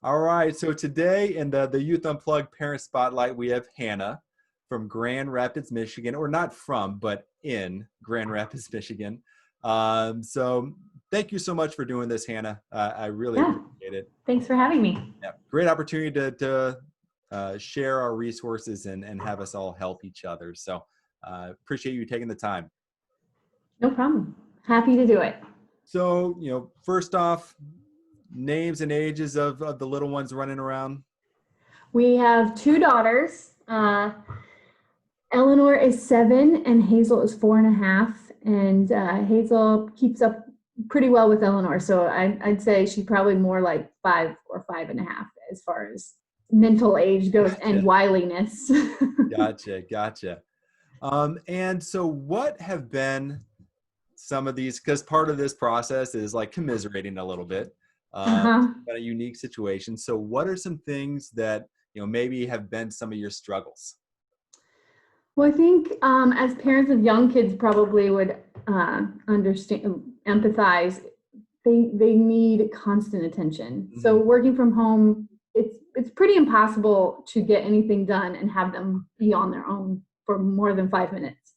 All right, so today in the Youth Unplugged Parent Spotlight, we have Hannah from Grand Rapids, Michigan, or not from, but in Grand Rapids, Michigan. So thank you so much for doing this, Hannah. I really Yeah, appreciate it. thanks for having me. Yeah, great opportunity to share our resources and have us all help each other. So appreciate you taking the time. No problem. Happy to do it. So, first off, names and ages of the little ones running around. We have two daughters. Elenor is 7 and Hazel is 4.5. And Hazel keeps up pretty well with Elenor. So I'd say she's probably more like 5 or 5.5 as far as mental age goes. Gotcha. And wiliness. Gotcha. And so what have been some of these, because part of this process is like commiserating a little bit, a unique situation. So what are some things that, maybe have been some of your struggles? Well, I think as parents of young kids probably would understand, empathize, they need constant attention. Mm-hmm. So working from home, it's pretty impossible to get anything done and have them be on their own for more than 5 minutes.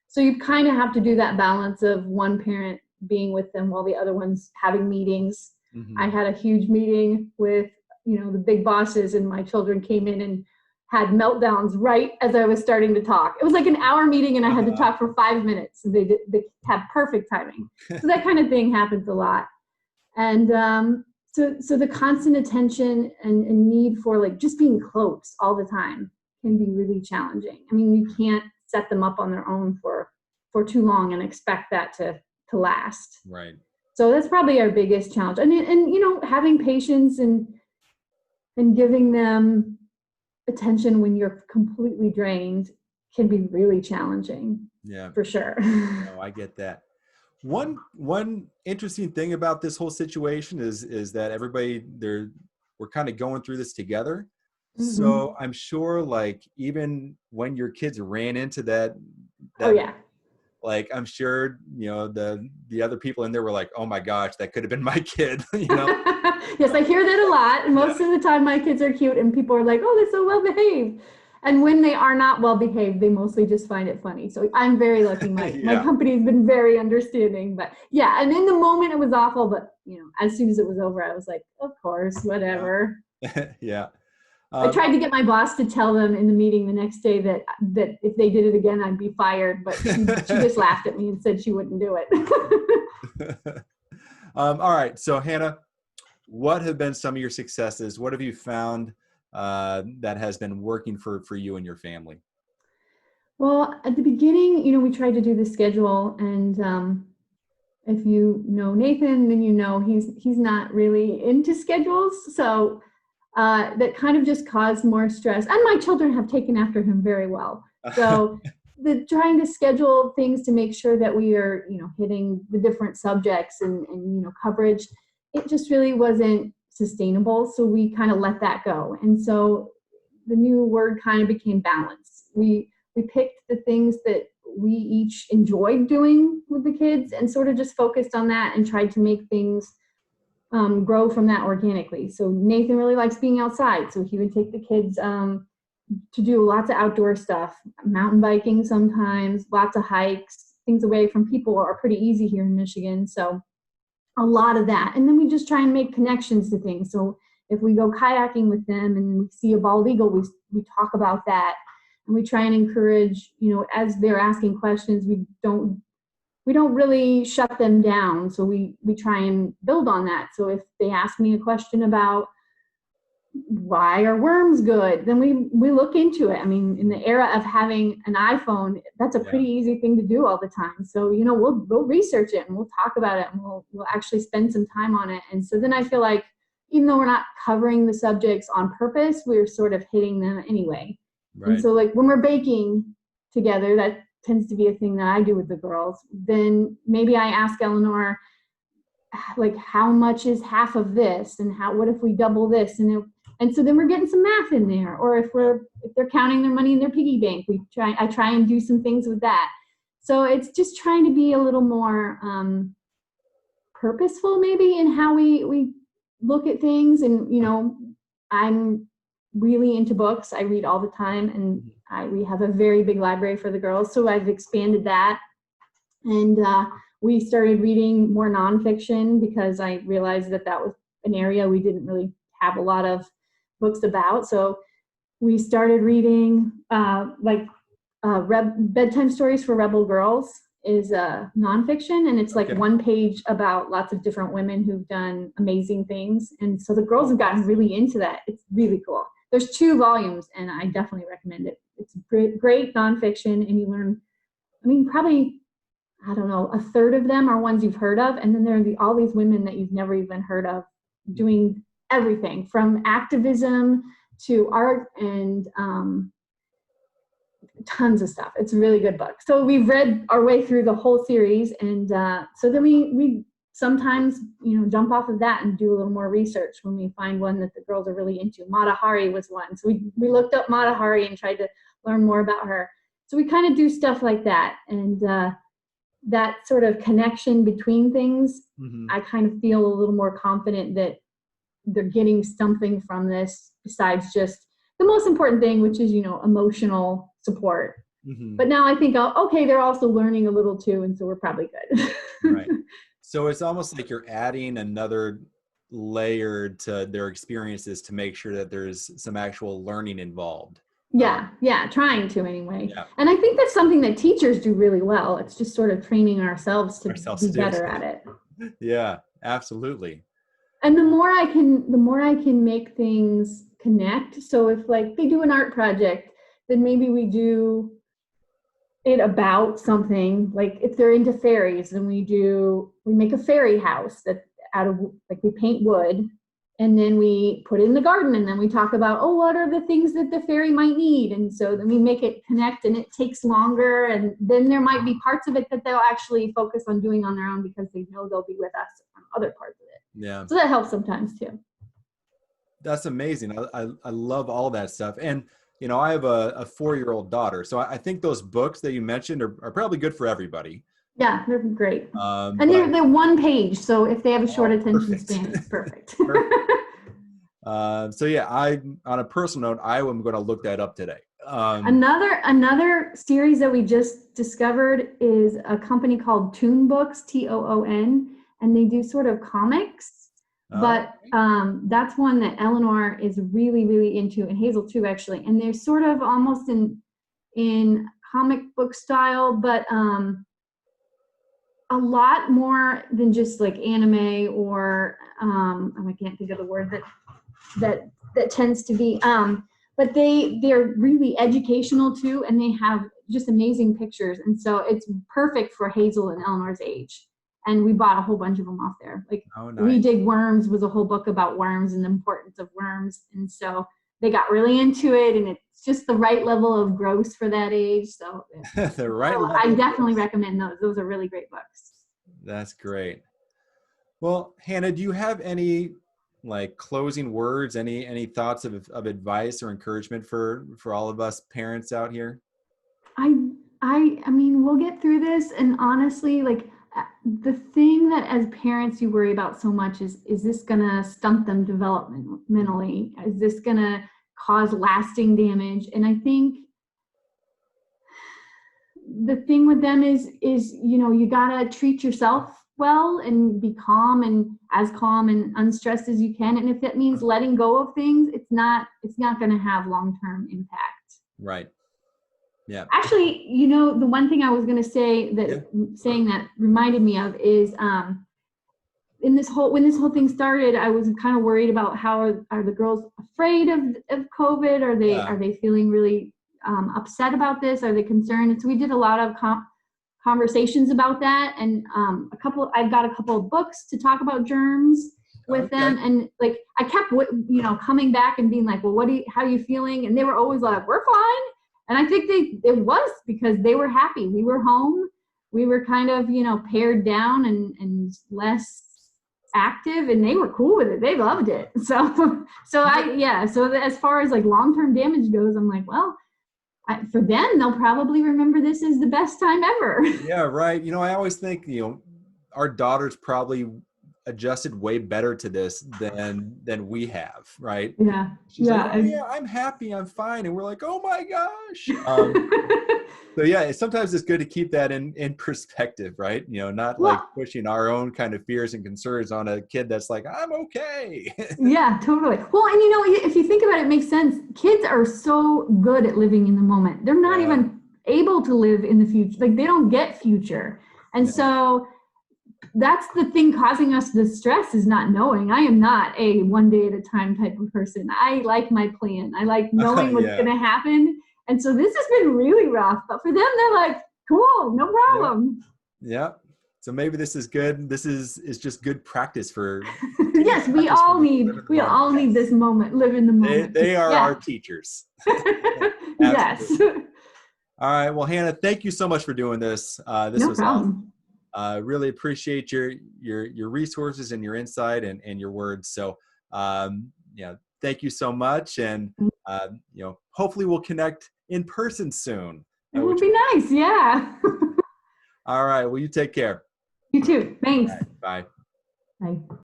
So you kind of have to do that balance of one parent being with them while the other one's having meetings. Mm-hmm. I had a huge meeting with, the big bosses, and my children came in and had meltdowns right as I was starting to talk. It was like an hour meeting and I had to talk for 5 minutes. They had perfect timing. So that kind of thing happens a lot. And so the constant attention and need for like just being close all the time can be really challenging. I mean, you can't set them up on their own for too long and expect that to last. Right. So that's probably our biggest challenge. And having patience and giving them attention when you're completely drained can be really challenging. Yeah, for sure. No, I get that. One interesting thing about this whole situation is that everybody we're kind of going through this together. Mm-hmm. So I'm sure, like, even when your kids ran into that oh yeah, like, I'm sure the other people in there were like, oh my gosh, that could have been my kid. Yes, I hear that a lot. Most of the time my kids are cute and people are like, oh, they're so well behaved. And when they are not well behaved, they mostly just find it funny. So I'm very lucky. My company's been very understanding. But yeah, and in the moment it was awful. But as soon as it was over, I was like, of course, whatever. Yeah. I tried to get my boss to tell them in the meeting the next day that if they did it again, I'd be fired. But she just laughed at me and said she wouldn't do it. All right. So Hannah, what have been some of your successes? What have you found that has been working for you and your family? Well, at the beginning, we tried to do the schedule, and if you know Nathan, then he's not really into schedules. So that kind of just caused more stress. And my children have taken after him very well. So trying to schedule things to make sure that we are, hitting the different subjects and coverage, it just really wasn't sustainable. So we kind of let that go. And so the new word kind of became balance. We picked the things that we each enjoyed doing with the kids and sort of just focused on that and tried to make things grow from that organically. So Nathan really likes being outside. So he would take the kids to do lots of outdoor stuff, mountain biking sometimes, lots of hikes, things away from people are pretty easy here in Michigan. So a lot of that. And then we just try and make connections to things. So if we go kayaking with them and we see a bald eagle, we talk about that. And we try and encourage, as they're asking questions, we don't really shut them down. So we try and build on that. So if they ask me a question about why are worms good, then we look into it. I mean, in the era of having an iPhone, that's a pretty easy thing to do all the time. So, we'll research it and we'll talk about it and we'll actually spend some time on it. And so then I feel like even though we're not covering the subjects on purpose, we're sort of hitting them anyway. Right. And so like when we're baking together, that tends to be a thing that I do with the girls. Then maybe I ask Elenor, like, how much is half of this, and what if we double this, and so then we're getting some math in there. Or if they're counting their money in their piggy bank, I try and do some things with that. So it's just trying to be a little more purposeful maybe in how we look at things, and I'm really into books. I read all the time, and we have a very big library for the girls, so I've expanded that. And we started reading more nonfiction because I realized that was an area we didn't really have a lot of books about. So we started reading bedtime stories for rebel girls is nonfiction, and it's like one page about lots of different women who've done amazing things. And so the girls have gotten really into that. It's really cool. There's 2 volumes, and I definitely recommend it. It's great nonfiction, and you learn, probably, I don't know, a third of them are ones you've heard of, and then there are all these women that you've never even heard of doing everything from activism to art and tons of stuff. It's a really good book. So we've read our way through the whole series, and so then we sometimes jump off of that and do a little more research when we find one that the girls are really into. Mata Hari was one, so we looked up Mata Hari and tried to learn more about her. So we kind of do stuff like that, and that sort of connection between things, I kind of feel a little more confident that they're getting something from this besides just the most important thing, which is emotional support. But now I think, okay, they're also learning a little too, and so we're probably good. Right. So it's almost like you're adding another layer to their experiences to make sure that there's some actual learning involved. Yeah, trying to anyway. Yeah. And I think that's something that teachers do really well. It's just sort of training ourselves to be better at it. Yeah, absolutely. And the more I can make things connect. So if like they do an art project, then maybe we do it about something. Like if they're into fairies, then we make a fairy house that out of, like, we paint wood, and then we put it in the garden, and then we talk about, what are the things that the fairy might need? And so then we make it connect, and it takes longer, and then there might be parts of it that they'll actually focus on doing on their own because they know they'll be with us on other parts of it. Yeah. So that helps sometimes too. That's amazing. I love all that stuff. And, I have a 4-year-old daughter, so I think those books that you mentioned are probably good for everybody. Yeah, they're great. And they're one page, so if they have a short attention span, it's perfect. So yeah, on a personal note, I am going to look that up today. Another series that we just discovered is a company called Toon Books, Toon, and they do sort of comics. But that's one that Elenor is really, really into, and Hazel too, actually. And they're sort of almost in comic book style, but a lot more than just like anime or I can't think of the word that tends to be. But they're really educational too, and they have just amazing pictures, and so it's perfect for Hazel and Eleanor's age. And we bought a whole bunch of them off there. Like nice. We Dig Worms was a whole book about worms and the importance of worms, and so they got really into it, and it's just the right level of gross for that age. So the right level. I definitely recommend those. Those are really great books. That's great. Well, Hannah, do you have any like closing words, any thoughts of advice or encouragement for all of us parents out here? I mean, we'll get through this, and honestly, like, the thing that as parents you worry about so much is this gonna stunt them developmentally? Is this gonna cause lasting damage? And I think the thing with them is you gotta treat yourself well and be calm and as calm and unstressed as you can. And if that means letting go of things, it's not gonna have long-term impact. Right. Yeah. Actually, the one thing I was going to say saying that reminded me of is when this whole thing started, I was kind of worried about how are the girls afraid of COVID? Are they feeling really upset about this? Are they concerned? And so we did a lot of conversations about that, and I've got a couple of books to talk about germs with them, and like I kept coming back and being like, well, how are you feeling? And they were always like, we're fine. And I think it was because they were happy. We were home. We were kind of, pared down and less active, and they were cool with it. They loved it. So as far as like long-term damage goes, I'm like, well, for them, they'll probably remember this as the best time ever. Yeah, right. I always think, our daughters probably adjusted way better to this than we have, right? Yeah. She's like, Yeah. oh yeah, I'm happy, I'm fine. And we're like, oh my gosh. So yeah, sometimes it's good to keep that in perspective, right? Not like Well, pushing our own kind of fears and concerns on a kid that's like, I'm okay. yeah, totally. Well, and if you think about it, it makes sense. Kids are so good at living in the moment. They're not Yeah, even able to live in the future. Like they don't get future. And yeah, so that's the thing causing us the stress is not knowing. I am not a one day at a time type of person. I like my plan. I like knowing what's yeah, going to happen. And so this has been really rough, but for them, they're like, cool, no yeah, problem. yeah. So maybe this is good. This is just good practice for good Yes, we practice for all them to live need, in the we moment. all need this moment, live in the They moment. they are our Yeah. teachers. Yes. Absolutely. All right. Well, Hannah, thank you so much for doing this. This No was awesome. problem. Really appreciate your resources and your insight and your words. So, yeah, thank you so much. And, hopefully we'll connect in person soon. It Which would be nice. Yeah. All right. Well, you take care. You too. All Thanks. right. Bye. Bye.